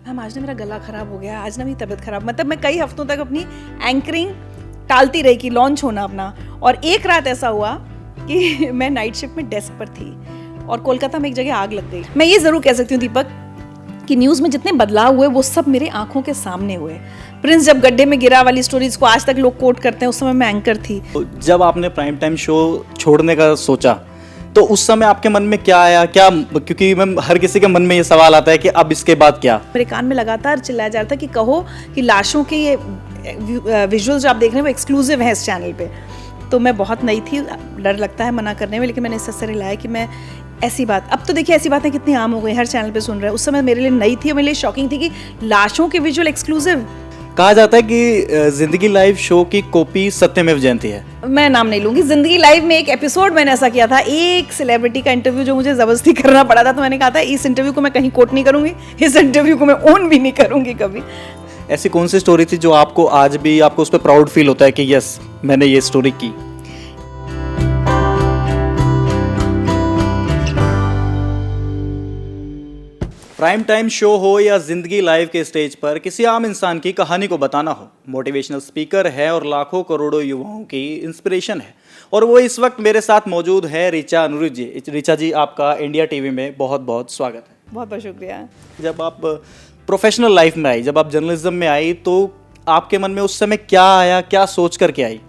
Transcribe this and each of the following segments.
Ma'am आज ना मेरा गला ख़राब हो गया, आज ना मेरी तबीयत ख़राब, मतलब मैं कई हफ्तों तक अपनी एंकरिंग टालती रही कि लॉन्च होना अपना। और एक रात ऐसा हुआ कि मैं नाइट शिफ्ट में डेस्क पर थी और कोलकाता में एक जगह आग लग गई। मैं ये ज़रूर कह सकती हूँ दीपक कि न्यूज़ में जितने बदलाव हुए वो सब मेरे आंखों के सामने हुए। प्रिंस जब गड्ढे में गिरा वाली स्टोरीज को आज तक लोग कोट करते हैं, उस समय मैं एंकर थी। जब आपने प्राइम टाइम शो छोड़ने का सोचा तो उस समय आपके मन में क्या आया, क्या, क्योंकि मैम हर किसी के मन में ये सवाल आता है कि अब इसके बाद क्या। मेरे कान में लगातार चिल्लाया जा रहा था कि कहो कि लाशों के ये विजुअल्स जो आप देख रहे हैं वो एक्सक्लूसिव है इस चैनल पे। तो मैं बहुत नई थी, डर लगता है मना करने में, लेकिन मैंने इस असर लाया कि मैं ऐसी बात, अब तो देखिए ऐसी बातें कितनी आम हो गई, हर चैनल पे सुन रहे हैं। उस समय मेरे लिए नई थी और मेरे लिए शॉकिंग थी कि लाशों के विजुअल एक्सक्लूसिव। कहा जाता है कि जिंदगी लाइव शो की कॉपी सत्यमेव जयंती है। मैं नाम नहीं लूंगी। जिंदगी लाइव में एक एपिसोड मैंने ऐसा किया था, एक सेलिब्रिटी का इंटरव्यू जो मुझे जबरदस्ती करना पड़ा था, तो मैंने कहा था इस इंटरव्यू को मैं कहीं कोट नहीं करूंगी, इस इंटरव्यू को मैं ओन भी नहीं करूंगी कभी। ऐसी कौन सी स्टोरी थी जो आपको आज भी आपको उस पर प्राउड फील होता है कि यस मैंने ये स्टोरी की? प्राइम टाइम शो हो या जिंदगी लाइव के स्टेज पर किसी आम इंसान की कहानी को बताना हो, मोटिवेशनल स्पीकर है और लाखों करोड़ों युवाओं की इंस्पिरेशन है। और वो इस वक्त मेरे साथ मौजूद है ऋचा अनुरुद्ध जी। ऋचा जी, आपका इंडिया टीवी में बहुत बहुत स्वागत है। बहुत बहुत शुक्रिया। जब आप प्रोफेशनल लाइफ में आई, जब आप जर्नलिज्म में आई, तो आपके मन में उस समय क्या आया, क्या सोच करके आई?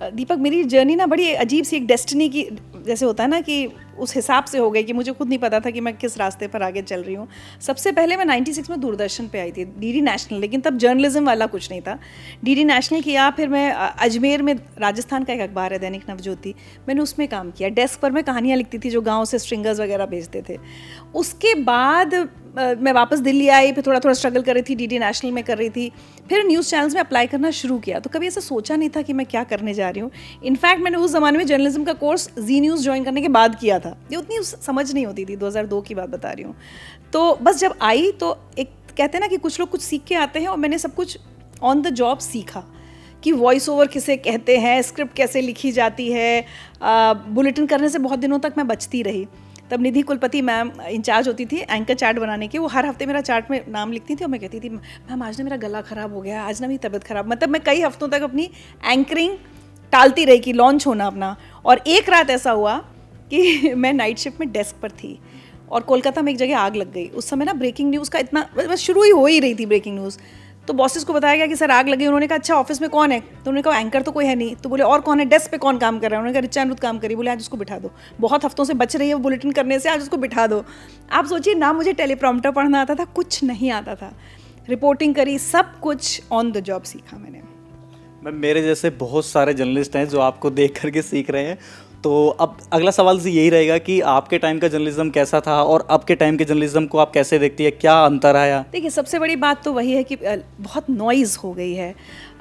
दीपक, मेरी जर्नी ना बड़ी अजीब सी एक डेस्टिनी की जैसे होता है ना, कि उस हिसाब से हो गई कि मुझे खुद नहीं पता था कि मैं किस रास्ते पर आगे चल रही हूँ। सबसे पहले मैं 96 में दूरदर्शन पे आई थी, डीडी नेशनल, लेकिन तब जर्नलिज्म वाला कुछ नहीं था। डीडी नेशनल किया, फिर मैं अजमेर में राजस्थान का एक अखबार है दैनिक नवज्योति, मैंने उसमें काम किया। डेस्क पर मैं कहानियाँ लिखती थी जो गाँव से स्ट्रिंगर्स वगैरह भेजते थे। उसके बाद मैं वापस दिल्ली आई, फिर थोड़ा थोड़ा स्ट्रगल कर रही थी, डीडी नेशनल में कर रही थी, फिर न्यूज़ चैनल्स में अप्लाई करना शुरू किया। तो कभी ऐसा सोचा नहीं था कि मैं क्या करने जा रही हूँ। इनफैक्ट मैंने उस ज़माने में जर्नलिज्म का कोर्स जी न्यूज़ ज्वाइन करने के बाद किया था, ये उतनी समझ नहीं होती थी, 2002 की बात बता रही हूँ। तो बस जब आई तो एक कहते हैं ना कि कुछ लोग कुछ सीख के आते हैं, और मैंने सब कुछ ऑन द जॉब सीखा कि वॉइस ओवर किसे कहते हैं, स्क्रिप्ट कैसे लिखी जाती है। बुलेटिन करने से बहुत दिनों तक मैं बचती रही। तब निधि कुलपति मैम इंचार्ज होती थी एंकर चार्ट बनाने की, वो हर हफ्ते मेरा चार्ट में नाम लिखती थी और मैं कहती थी मैम आज ना मेरा गला ख़राब हो गया, आज ना मेरी तबीयत ख़राब, मतलब मैं कई हफ्तों तक अपनी एंकरिंग टालती रही कि लॉन्च होना अपना। और एक रात ऐसा हुआ कि मैं नाइट शिफ्ट में डेस्क पर थी और कोलकाता में एक जगह आग लग गई। उस समय ना ब्रेकिंग न्यूज़ का इतना बस शुरू ही हो ही रही थी ब्रेकिंग न्यूज़। तो बॉसेस को बताया गया कि सर आग लगी। उन्होंने कहा अच्छा ऑफिस में कौन है? तो उन्होंने कहा एंकर तो कोई है नहीं। तो बोले और कौन है? डेस्क पे कौन काम कर रहा है? उन्होंने कहा ऋचा अनुरुद्ध काम करी। बोले आज उसको बिठा दो, बहुत हफ्तों से बच रही है वो बुलेटिन करने से, आज उसको बिठा दो। आप सोचिए, ना मुझे टेलीप्रॉम्प्टर पढ़ना आता था, कुछ नहीं आता था। रिपोर्टिंग करी, सब कुछ ऑन द जॉब सीखा मैंने। मैम मेरे जैसे बहुत सारे जर्नलिस्ट हैं जो आपको देख करके सीख रहे हैं, तो अब अगला सवाल से यही रहेगा कि आपके टाइम का जर्नलिज्म कैसा था और अब के टाइम के जर्नलिज्म को आप कैसे देखती है, क्या अंतर आया? देखिए, सबसे बड़ी बात तो वही है कि बहुत नॉइज़ हो गई है।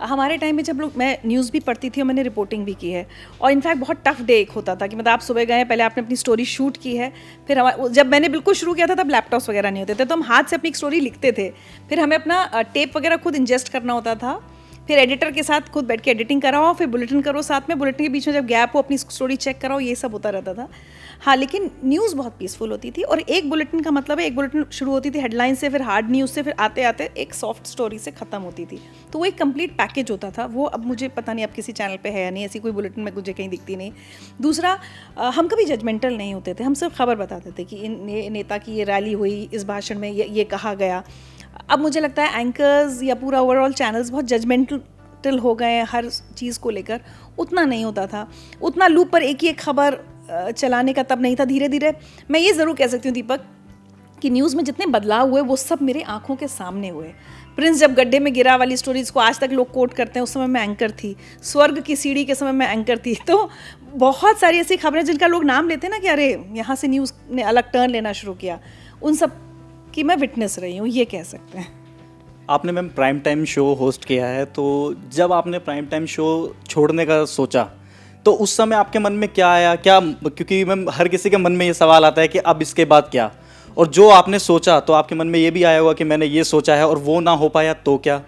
हमारे टाइम में जब लोग, मैं न्यूज़ भी पढ़ती थी और मैंने रिपोर्टिंग भी की है, और इनफैक्ट बहुत टफ डे एक होता था कि मतलब आप सुबह गए, पहले आपने अपनी स्टोरी शूट की है, फिर जब मैंने बिल्कुल शुरू किया था तब लैपटॉप्स वगैरह नहीं होते थे, तो हम हाथ से अपनी एक स्टोरी लिखते थे, फिर हमें अपना टेप वगैरह खुद इंजेस्ट करना होता था, फिर एडिटर के साथ खुद बैठ के एडिटिंग कराओ, फिर बुलेटिन करो साथ में, बुलेटिन के बीच में जब गैप हो अपनी स्टोरी चेक कराओ, ये सब होता रहता था। हाँ, लेकिन न्यूज़ बहुत पीसफुल होती थी, और एक बुलेटिन का मतलब है, एक बुलेटिन शुरू होती थी हेडलाइन से, फिर हार्ड न्यूज़ से, फिर आते आते एक सॉफ्ट स्टोरी से ख़त्म होती थी। तो वो एक कंप्लीट पैकेज होता था। वो अब मुझे पता नहीं अब किसी चैनल पे है या नहीं, ऐसी कोई बुलेटिन में मुझे कहीं दिखती नहीं। दूसरा, हम कभी जजमेंटल नहीं होते थे, हम सिर्फ खबर बताते थे कि इन नेता की ये रैली हुई, इस भाषण में ये कहा गया। अब मुझे लगता है एंकर्स या पूरा ओवरऑल चैनल्स बहुत जजमेंटल हो गए हैं हर चीज़ को लेकर। उतना नहीं होता था, उतना लूप पर एक ही एक खबर चलाने का तब नहीं था। धीरे धीरे मैं ये ज़रूर कह सकती हूँ दीपक कि न्यूज़ में जितने बदलाव हुए वो सब मेरे आंखों के सामने हुए। प्रिंस जब गड्ढे में गिरा वाली स्टोरीज को आज तक लोग कोट करते हैं, उस समय मैं एंकर थी। स्वर्ग की सीढ़ी के समय मैं एंकर थी। तो बहुत सारी ऐसी खबरें जिनका लोग नाम लेते हैं ना कि अरे यहाँ से न्यूज़ ने अलग टर्न लेना शुरू किया, उन सब की मैं विटनेस रही हूँ, ये कह सकते हैं। आपने ma'am prime time show host किया है, तो जब आपने प्राइम टाइम शो छोड़ने का सोचा तो उस समय आपके मन में क्या आया, क्या, क्योंकि मैम हर किसी के मन में ये सवाल आता है कि अब इसके बाद क्या, और जो आपने सोचा तो आपके मन में ये भी आया होगा कि मैंने ये सोचा है और वो ना हो पाया तो क्या?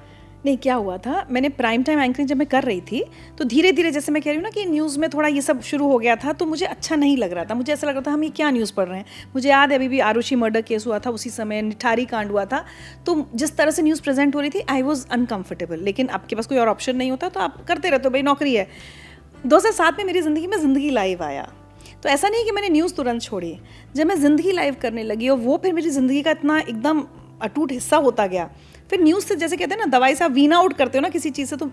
नहीं, क्या हुआ था, मैंने प्राइम टाइम एंकरिंग जब मैं कर रही थी तो धीरे धीरे, जैसे मैं कह रही हूँ ना कि न्यूज़ में थोड़ा ये सब शुरू हो गया था, तो मुझे अच्छा नहीं लग रहा था। मुझे ऐसा लग रहा था हम ये क्या न्यूज़ पढ़ रहे हैं। मुझे याद है अभी भी आरुषि मर्डर केस हुआ था, उसी समय निठारी कांड हुआ था, तो जिस तरह से न्यूज़ प्रेजेंट हो रही थी आई वॉज अनकम्फर्टेबल। लेकिन आपके पास कोई और ऑप्शन नहीं होता तो आप करते रहते हो, भाई नौकरी है। 2007 में मेरी ज़िंदगी में ज़िंदगी लाइव आया, तो ऐसा नहीं कि मैंने न्यूज़ तुरंत छोड़ी। जब मैं ज़िंदगी लाइव करने लगी और वो फिर मेरी ज़िंदगी का इतना एकदम अटूट हिस्सा होता गया, फिर न्यूज़ से, जैसे कहते हैं ना दवाई से आप वीन आउट करते हो ना किसी चीज़ से, तो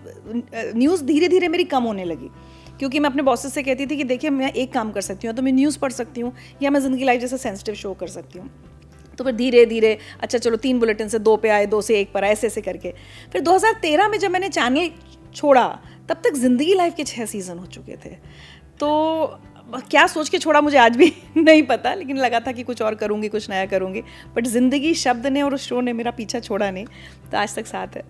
न्यूज़ धीरे धीरे मेरी कम होने लगी। क्योंकि मैं अपने बॉसेस से कहती थी कि देखिए मैं एक काम कर सकती हूँ, तो मैं न्यूज़ पढ़ सकती हूँ या मैं ज़िंदगी लाइव जैसा सेंसिटिव शो कर सकती हूँ। तो फिर धीरे धीरे अच्छा चलो 3 बुलेटिन से 2 पे आए, 2 से 1 पर, ऐसे ऐसे करके फिर 2013 में जब मैंने चैनल छोड़ा तब तक ज़िंदगी लाइव के 6 सीज़न हो चुके थे। तो क्या सोच के छोड़ा मुझे आज भी नहीं पता, लेकिन लगा था कि कुछ और करूँगी, कुछ नया करूँगी। बट ज़िंदगी शब्द ने और उस शो ने मेरा पीछा छोड़ा नहीं, तो आज तक साथ है।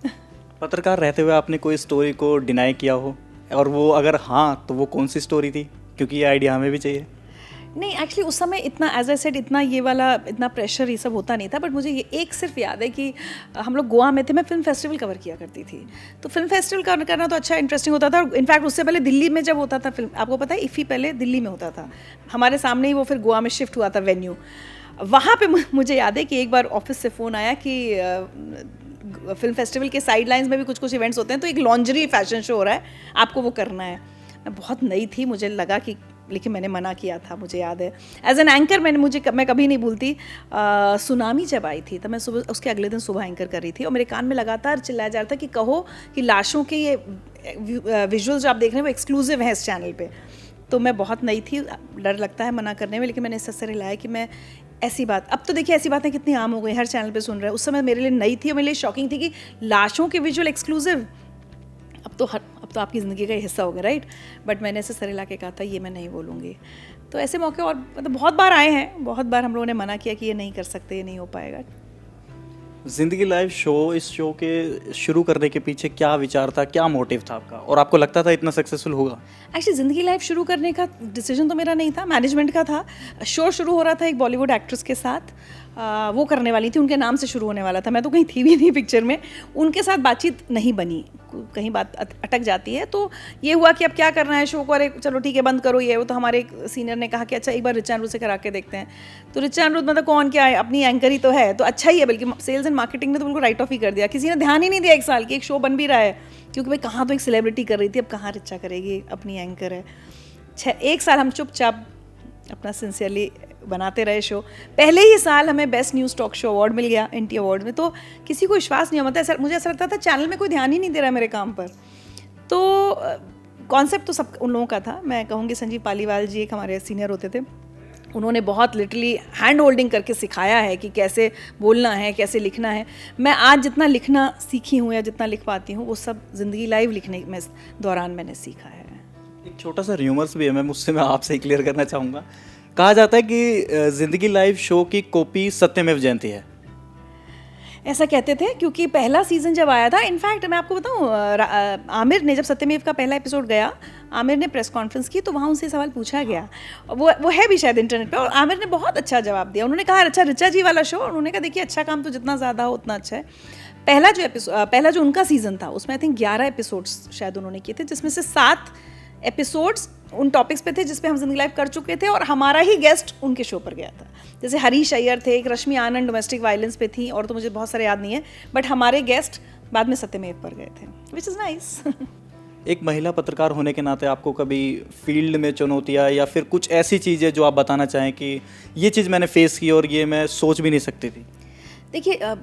पत्रकार रहते हुए आपने कोई स्टोरी को डिनाई किया हो, और वो अगर हाँ तो वो कौन सी स्टोरी थी? क्योंकि ये आइडिया हमें भी चाहिए। नहीं, एक्चुअली उस समय इतना, एज आई सेड, इतना ये वाला इतना प्रेशर ये सब होता नहीं था। बट मुझे ये एक सिर्फ याद है कि हम लोग गोवा में थे, मैं फिल्म फेस्टिवल कवर किया करती थी, तो फिल्म फेस्टिवल कवर करना तो अच्छा इंटरेस्टिंग होता था। और इनफैक्ट उससे पहले दिल्ली में जब होता था फिल्म, आपको पता है इफ़ी पहले दिल्ली में होता था, हमारे सामने ही वो फिर गोवा में शिफ्ट हुआ था वेन्यू। वहाँ पे मुझे याद है कि एक बार ऑफिस से फ़ोन आया कि फिल्म फेस्टिवल के साइड लाइन्स में भी कुछ कुछ इवेंट्स होते हैं, तो एक लॉन्जरी फैशन शो हो रहा है, आपको वो करना है। मैं बहुत नई थी, मुझे लगा कि, लेकिन मैंने मना किया था। मुझे याद है एज एन एंकर मैं कभी नहीं भूलती, सुनामी जब आई थी तब मैं सुबह, उसके अगले दिन सुबह एंकर कर रही थी और मेरे कान में लगातार चिल्लाया जा रहा था कि कहो कि लाशों के ये विजुअल्स जो आप देख रहे हैं वो एक्सक्लूसिव हैं इस चैनल पे। तो मैं बहुत नई थी, डर लगता है मना करने में, लेकिन मैंने इस तरह लाया कि मैं ऐसी बात, अब तो देखिए ऐसी बातें कितनी आम हो गई, हर चैनल पे सुन रहे हैं। उस समय मेरे लिए नई थी और मेरे लिए शॉकिंग थी कि लाशों के विजुअल एक्सक्लूसिव, अब तो आपकी ज़िंदगी का हिस्सा हो गया, राइट। बट मैंने ऐसे सर हिला के कहा था ये मैं नहीं बोलूँगी। तो ऐसे मौके और मतलब बहुत बार आए हैं, बहुत बार हम लोगों ने मना किया कि ये नहीं कर सकते, ये नहीं हो पाएगा। ज़िंदगी लाइव शो, इस शो के शुरू करने के पीछे क्या विचार था, क्या मोटिव था आपका, और आपको लगता था इतना सक्सेसफुल होगा? एक्चुअली ज़िंदगी लाइव शुरू करने का डिसीजन तो मेरा नहीं था, मैनेजमेंट का था। शो शुरू हो रहा था एक बॉलीवुड एक्ट्रेस के साथ, वो करने वाली थी, उनके नाम से शुरू होने वाला था। मैं तो कहीं थी भी नहीं पिक्चर में, उनके साथ बातचीत नहीं बनी, कहीं बात अटक जाती है। तो ये हुआ कि अब क्या करना है शो को, अरे चलो ठीक है बंद करो ये वो। तो हमारे एक सीनियर ने कहा कि अच्छा एक बार रिचा अनिरुद्ध से करा के देखते हैं। तो रिचा अनिरुद्ध मतलब कौन क्या है, अपनी एंकर ही तो है, तो अच्छा ही है। बल्कि सेल्स एंड मार्केटिंग ने तो बिल्कुल राइट ऑफ ही कर दिया, किसी ने ध्यान ही नहीं दिया 1 साल की, एक शो बन भी रहा है। क्योंकि भाई कहाँ तो एक सेलिब्रिटी कर रही थी, अब कहाँ रिचा करेगी, अपनी एंकर है। 1 साल हम चुपचाप अपना सिंसियरली बनाते रहे शो। पहले ही साल हमें best news talk show award मिल गया NT अवार्ड में, तो किसी को विश्वास नहीं होता है। मुझे ऐसा लगता था चैनल में कोई ध्यान ही नहीं दे रहा मेरे काम पर। तो कॉन्सेप्ट तो सब उन लोगों का था। मैं कहूँगी संजीव पालीवाल जी एक हमारे सीनियर होते थे, उन्होंने बहुत लिटरली हैंड होल्डिंग करके सिखाया है कि कैसे बोलना है, कैसे लिखना है। मैं आज जितना लिखना सीखी हूँ या जितना लिख पाती हूँ वो सब ज़िंदगी लाइव लिखने में दौरान मैंने सीखा है। एक छोटा सा र्यूमर्स भी है, मैं आपसे क्लियर करना चाहूँगा। कहा जाता है कि ज़िंदगी लाइव शो की कॉपी सत्यमेव जयंती है। ऐसा कहते थे क्योंकि पहला सीज़न जब आया था, इनफैक्ट मैं आपको बताऊँ, आमिर ने जब सत्यमेव का पहला एपिसोड गया, आमिर ने प्रेस कॉन्फ्रेंस की तो वहाँ उनसे सवाल पूछा गया, वो है भी शायद इंटरनेट पे, और आमिर ने बहुत अच्छा जवाब दिया। उन्होंने कहा अच्छा रिचा जी वाला शो, उन्होंने कहा देखिए अच्छा काम तो जितना ज़्यादा हो उतना अच्छा है। पहला जो उनका सीज़न था उसमें आई थिंक 11 एपिसोड्स शायद उन्होंने किए थे, जिसमें से 7 एपिसोड्स उन टॉपिक्स पे थे जिस पे हम ज़िंदगी लाइव कर चुके थे, और हमारा ही गेस्ट उनके शो पर गया था। जैसे हरीश अय्यर थे, एक रश्मि आनंद डोमेस्टिक वायलेंस पे थी, और तो मुझे बहुत सारे याद नहीं है, बट हमारे गेस्ट बाद में सत्यमेव पर गए थे, विच इज़ नाइस। एक महिला पत्रकार होने के नाते आपको कभी फील्ड में चुनौतियाँ या फिर कुछ ऐसी चीज़ें जो आप बताना चाहें कि ये चीज़ मैंने फेस की और ये मैं सोच भी नहीं सकती थी? देखिए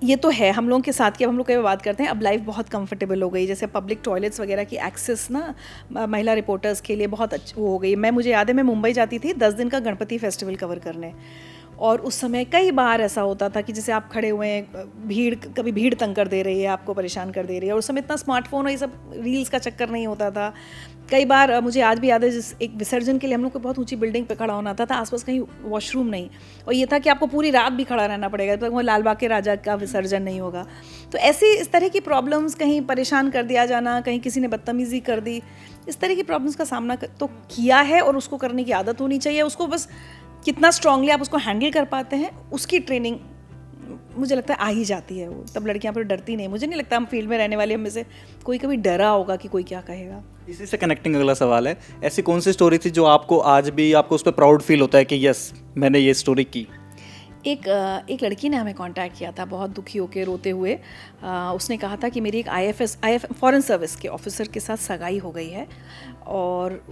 ये तो है हम लोगों के साथ की, अब हम लोग कई बात करते हैं, अब लाइफ बहुत कंफर्टेबल हो गई, जैसे पब्लिक टॉयलेट्स वगैरह की एक्सेस ना महिला रिपोर्टर्स के लिए बहुत वो हो गई। मुझे याद है मैं मुंबई जाती थी 10 दिन का गणपति फेस्टिवल कवर करने, और उस समय कई बार ऐसा होता था कि जैसे आप खड़े हुए हैं, कभी भीड़ तंग कर दे रही है, आपको परेशान कर दे रही है, और उस समय इतना स्मार्टफोन और ये सब रील्स का चक्कर नहीं होता था। कई बार मुझे आज भी याद है एक विसर्जन के लिए हम लोग को बहुत ऊंची बिल्डिंग पे खड़ा होना था, आसपास कहीं वॉशरूम नहीं, और ये था कि आपको पूरी रात भी खड़ा रहना पड़ेगा, तो लाल बाग के राजा का विसर्जन नहीं होगा। तो इस तरह की प्रॉब्लम्स, कहीं परेशान कर दिया जाना, कहीं किसी ने बदतमीज़ी कर दी, इस तरह की प्रॉब्लम्स का सामना तो किया है, और उसको करने की आदत होनी चाहिए। उसको बस कितना स्ट्रांगली आप उसको हैंडल कर पाते हैं, उसकी ट्रेनिंग मुझे लगता है आ ही जाती है वो, तब लड़कियां पर डरती नहीं। मुझे नहीं लगता हम फील्ड में रहने वाले हम में से कोई कभी डरा होगा कि कोई क्या कहेगा। इसी से कनेक्टिंग अगला सवाल है, ऐसी कौन सी स्टोरी थी जो आपको आज भी आपको उस पर प्राउड फील होता है कि यस मैंने ये स्टोरी की? एक लड़की ने हमें कांटेक्ट किया था बहुत दुखी होकर रोते हुए। उसने कहा था कि मेरी एक IFS फॉरेन सर्विस के ऑफिसर के साथ सगाई हो गई है और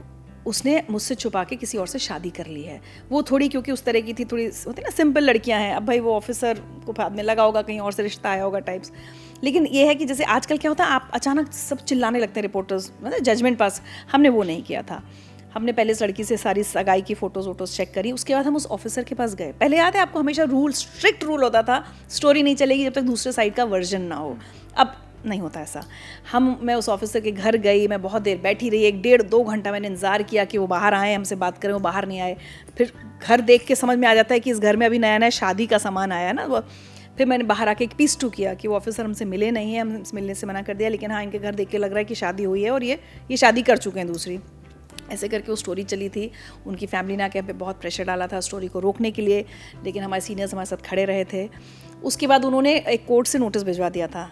उसने मुझसे छुपा के किसी और से शादी कर ली है। वो थोड़ी, क्योंकि उस तरह की थी, थोड़ी होती ना सिंपल लड़कियां हैं, अब भाई वो ऑफिसर को बाद में लगा होगा कहीं और से रिश्ता आया होगा टाइप्स। लेकिन ये है कि जैसे आजकल क्या होता है, आप अचानक सब चिल्लाने लगते हैं रिपोर्टर्स, मतलब जजमेंट पास। हमने वो नहीं किया था। हमने पहले इस लड़की से सारी सगाई की फ़ोटोज़ वोटोज़ चेक करी, उसके बाद हम उस ऑफिसर के पास गए। पहले याद है आपको, हमेशा स्ट्रिक्ट रूल होता था, स्टोरी नहीं चलेगी जब तक दूसरे साइड का वर्जन ना हो। अब नहीं होता ऐसा। मैं उस ऑफिसर के घर गई, मैं बहुत देर बैठी रही, 1-1.5-2 घंटा मैंने इंतज़ार किया कि वो बाहर आए, हमसे बात करें। वो बाहर नहीं आए। फिर घर देख के समझ में आ जाता है कि इस घर में अभी नया नया शादी का सामान आया है ना। वो फिर मैंने बाहर आके एक पीस टू किया कि वो ऑफिसर हमसे मिले नहीं हैं, हम मिलने से मना कर दिया, लेकिन हाँ इनके घर देख के लग रहा है कि शादी हुई है और ये शादी कर चुके हैं दूसरी। ऐसे करके वो स्टोरी चली थी। उनकी फैमिली ने आके हम पे बहुत प्रेशर डाला था स्टोरी को रोकने के लिए, लेकिन हमारे सीनियर्स हमारे साथ खड़े रहे थे। उसके बाद उन्होंने एक कोर्ट से नोटिस भिजवा दिया था,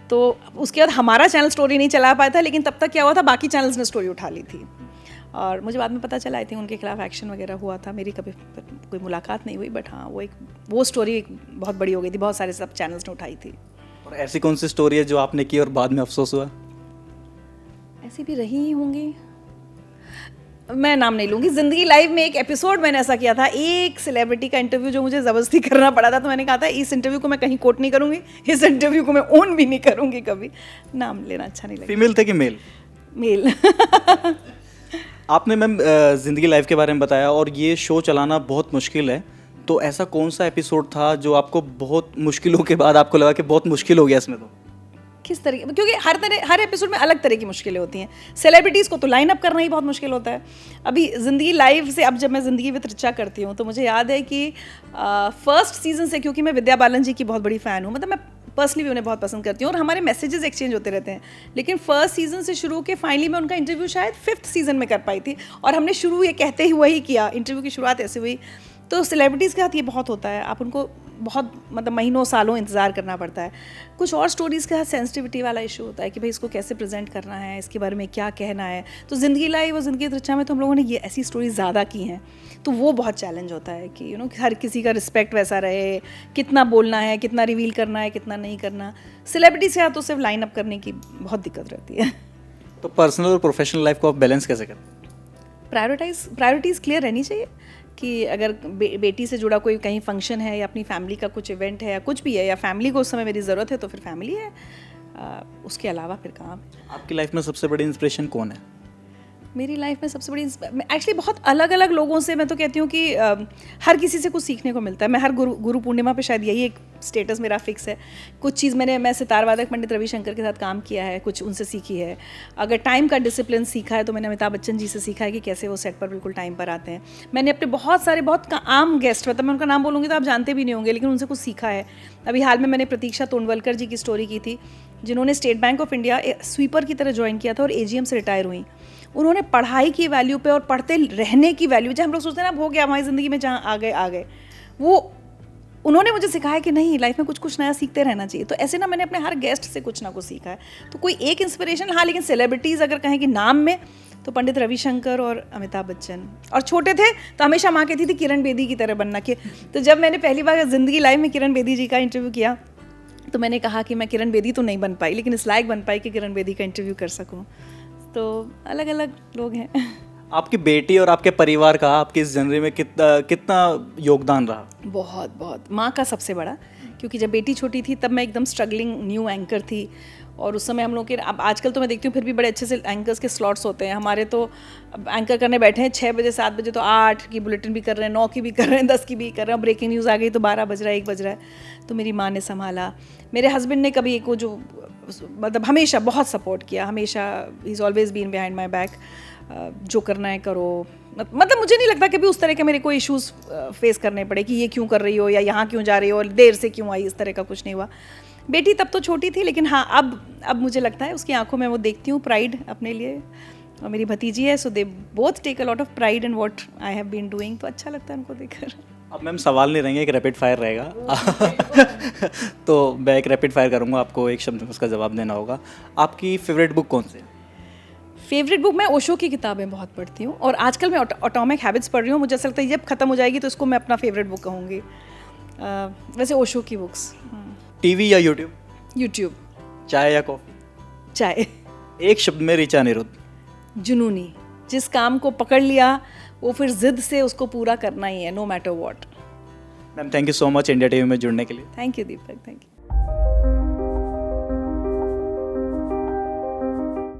तो उसके बाद हमारा चैनल स्टोरी नहीं चला पाया था, लेकिन तब तक क्या हुआ था, बाकी चैनल्स ने स्टोरी उठा ली थी। और मुझे बाद में पता चला, आई थिंक उनके खिलाफ एक्शन वगैरह हुआ था। मेरी कभी कोई मुलाकात नहीं हुई, बट हाँ वो स्टोरी बहुत बड़ी हो गई थी, बहुत सारे सब चैनल्स ने उठाई थी। और ऐसी कौन सी स्टोरी है जो आपने की और बाद में अफसोस हुआ? ऐसी भी रही ही होंगी, मैं नाम नहीं लूँगी। ज़िंदगी लाइव में एक एपिसोड मैंने ऐसा किया था, एक सेलिब्रिटी का इंटरव्यू जो मुझे ज़बरदस्ती करना पड़ा था, तो मैंने कहा था इस इंटरव्यू को मैं कहीं कोट नहीं करूँगी, इस इंटरव्यू को मैं ओन भी नहीं करूँगी कभी। नाम लेना अच्छा नहीं लगता। फीमेल थे कि मेल? मेल। आपने मैम ज़िंदगी लाइव के बारे में बताया, और ये शो चलाना बहुत मुश्किल है, तो ऐसा कौन सा एपिसोड था जो आपको बहुत मुश्किलों के बाद आपको लगा कि बहुत मुश्किल हो गया इसमें? तो किस तरीके, क्योंकि हर एपिसोड में अलग तरह की मुश्किलें होती हैं। सेलिब्रिटीज़ को तो लाइन अप करना ही बहुत मुश्किल होता है। अभी ज़िंदगी लाइव से, अब जब मैं ज़िंदगी विद ऋचा करती हूँ, तो मुझे याद है कि फर्स्ट सीज़न से, क्योंकि मैं विद्या बालन जी की बहुत बड़ी फ़ैन हूँ, मतलब मैं पर्सनली भी उन्हें बहुत पसंद करती हूँ और हमारे मैसेजेस एक्सचेंज होते रहते हैं। लेकिन फर्स्ट सीज़न से शुरू के फाइनली मैं उनका इंटरव्यू शायद 5th सीज़न में कर पाई थी, और हमने शुरू ये कहते हुए ही किया, इंटरव्यू की शुरुआत ऐसे हुई। तो सेलिब्रिटीज़ के साथ ये बहुत होता है, आप उनको बहुत मतलब महीनों सालों इंतज़ार करना पड़ता है। कुछ और स्टोरीज़ के साथ सेंसिटिविटी वाला इशू होता है कि भाई इसको कैसे प्रेजेंट करना है, इसके बारे में क्या कहना है। तो ज़िंदगी लाइव और ज़िंदगी ऋचा में तो हम लोगों ने ये ऐसी स्टोरी ज़्यादा की हैं, तो वो बहुत चैलेंज होता है कि हर किसी का रिस्पेक्ट वैसा रहे, कितना बोलना है, कितना रिवील करना है, कितना नहीं करना। सेलिब्रिटी से तो सिर्फ लाइन अप करने की बहुत दिक्कत रहती है। तो पर्सनल और प्रोफेशनल लाइफ को आप बैलेंस कैसे करते? प्रायोरिटीज़ क्लियर रहनी चाहिए कि अगर बेटी से जुड़ा कोई कहीं फंक्शन है, या अपनी फैमिली का कुछ इवेंट है, या कुछ भी है, या फैमिली को उस समय मेरी ज़रूरत है, तो फिर फैमिली है, उसके अलावा फिर काम है। आपकी लाइफ में सबसे बड़ी इंस्पिरेशन कौन है? मेरी लाइफ में सबसे बड़ी एक्चुअली बहुत अलग अलग लोगों से, मैं तो कहती हूँ कि हर किसी से कुछ सीखने को मिलता है। मैं हर गुरु पूर्णिमा पे शायद यही एक स्टेटस मेरा फिक्स है। कुछ चीज़ मैं सितार वादक पंडित रविशंकर के साथ काम किया है, कुछ उनसे सीखी है। अगर टाइम का डिसिप्लिन सीखा है तो मैंने अमिताभ बच्चन जी से सीखा है कि कैसे वो सेट पर बिल्कुल टाइम पर आते हैं। मैंने अपने बहुत सारे बहुत आम गेस्ट, मतलब मैं उनका नाम बोलूँगी तो आप जानते भी नहीं होंगे, लेकिन उनसे कुछ सीखा है। अभी हाल में मैंने प्रतीक्षा तोंडवलकर जी की स्टोरी की थी, जिन्होंने state bank of India sweeper की तरह ज्वाइन किया था और AGM से रिटायर हुई। उन्होंने पढ़ाई की वैल्यू पे और पढ़ते रहने की वैल्यू, जब हम लोग सोचते हैं ना हो गया हमारी ज़िंदगी में, जहाँ आ गए, वो उन्होंने मुझे सिखाया कि नहीं, लाइफ में कुछ कुछ नया सीखते रहना चाहिए। तो ऐसे ना मैंने अपने हर गेस्ट से कुछ ना कुछ सीखा है। तो कोई एक इंस्पिरेशन, हाँ, लेकिन सेलिब्रिटीज़ अगर कहें कि नाम में, तो पंडित रविशंकर और अमिताभ बच्चन। और छोटे थे तो हमेशा माँ कहती थी किरण बेदी की तरह बनना के। तो जब मैंने पहली बार ज़िंदगी लाइव में किरण बेदी जी का इंटरव्यू किया, तो मैंने कहा कि मैं किरण बेदी तो नहीं बन पाई, लेकिन इस लायक बन पाई कि किरण बेदी का इंटरव्यू कर सकूँ। तो अलग अलग लोग हैं। आपकी बेटी और आपके परिवार का आपके इस जनरे में कितना योगदान रहा? बहुत माँ का सबसे बड़ा, क्योंकि जब बेटी छोटी थी तब मैं एकदम स्ट्रगलिंग न्यू एंकर थी, और उस समय हम लोग के, अब आजकल तो मैं देखती हूँ फिर भी बड़े अच्छे से एंकर्स के स्लॉट्स होते हैं। हमारे तो अब एंकर करने बैठे हैं 6 बजे 7 बजे, तो 8 की बुलेटिन भी कर रहे हैं, 9 की भी कर रहे हैं, 10 की भी कर रहे हैं, ब्रेकिंग न्यूज़ आ गई तो 12 बज रहा है, 1 बज रहा है। तो मेरी माँ ने संभाला। मेरे हस्बैंड ने कभी एक वो जो मतलब हमेशा बहुत सपोर्ट किया, हमेशा ही is always been behind my back. जो करना है करो, मतलब मुझे नहीं लगता कभी उस तरह के मेरे कोई इश्यूज़ फेस करने पड़े कि ये क्यों कर रही हो, या यहाँ क्यों जा रही हो, देर से क्यों आई, इस तरह का कुछ नहीं हुआ। बेटी तब तो छोटी थी, लेकिन हाँ अब मुझे लगता है उसकी आंखों में वो देखती हूँ प्राइड अपने लिए, और मेरी भतीजी है, so they both take a lot of pride in what I have been doing, तो अच्छा लगता है उनको देखकर। अब मैम सवाल नहीं रहेंगे, एक रैपिड फायर रहेगा। तो मैं एक रैपिड फायर करूँगा, आपको एक शब्द में उसका जवाब देना होगा। आपकी फेवरेट बुक कौन सी है? फेवरेट बुक, मैं ओशो की किताबें बहुत पढ़ती हूँ और आजकल मैं ऑटोमिक हैबिट्स पढ़ रही हूँ। मुझे ऐसा लगता है जब ख़त्म हो जाएगी तो इसको मैं अपना फेवरेट बुक कहूँगी। वैसे ओशो की बुक्स। टीवी या यूट्यूब? यूट्यूब। चाय या कॉफ़ी? चाय। एक शब्द में ऋचा अनिरुद्ध। जुनूनी। जिस काम को पकड़ लिया वो फिर जिद से उसको पूरा करना ही है, no matter what. Ma'am thank you so much India TV में जुड़ने के लिए। Thank you Deepak, thank you.